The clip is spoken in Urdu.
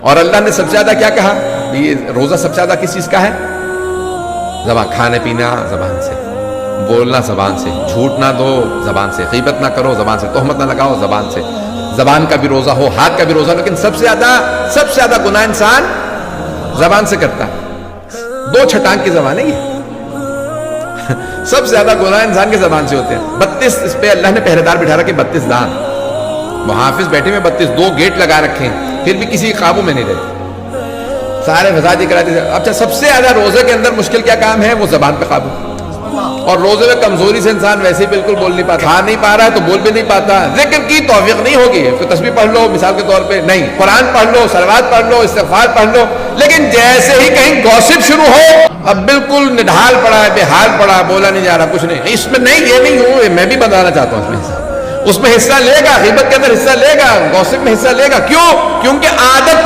اور اللہ نے سب سے زیادہ کیا کہا؟ یہ روزہ سب سے زیادہ کس چیز کا ہے؟ زبان، کھانے پینا زبان سے، بولنا زبان سے، جھوٹ نہ دو زبان سے، غیبت نہ کرو زبان سے، تہمت نہ لگاؤ زبان سے، زبان کا بھی روزہ ہو، ہاتھ کا بھی روزہ، لیکن سب سے زیادہ گناہ انسان زبان سے کرتا ہے۔ 2 چھٹانگ کی زبان ہے یہ، سب سے زیادہ گناہ انسان کے زبان سے ہوتے ہیں۔ 32 اس پہ اللہ نے پہرے دار بٹھا رکھے، 32 دان، محافظ بیٹھے ہوئے 32، 2 گیٹ لگا رکھے ہیں، پھر بھی کسی قابو میں نہیں رہتے، سارے فسادی کراتے۔ اچھا سب سے زیادہ روزے کے اندر مشکل کیا کام ہے؟ وہ زبان پہ قابو۔ اور روزے میں کمزوری سے انسان ویسے ہی بالکل بول نہیں پاتا، کھا نہیں پا رہا ہے تو بول بھی نہیں پاتا، ذکر کی توفیق نہیں ہوگی، کوئی تسبیح پڑھ لو مثال کے طور پہ، نہیں، قرآن پڑھ لو، صلوات پڑھ لو، استغفار پڑھ لو، لیکن جیسے ہی کہیں گوسپ شروع ہو، اب بالکل نڈھال پڑا ہے، بے حال پڑا ہے، بولا نہیں جا رہا، کچھ نہیں، اس میں نہیں، یہ نہیں ہوں، میں بھی بتانا چاہتا ہوں اس میں حصہ لے گا، غیبت کے اندر حصہ لے گا، گوسپ میں حصہ لے گا، کیوں؟ کیونکہ عادت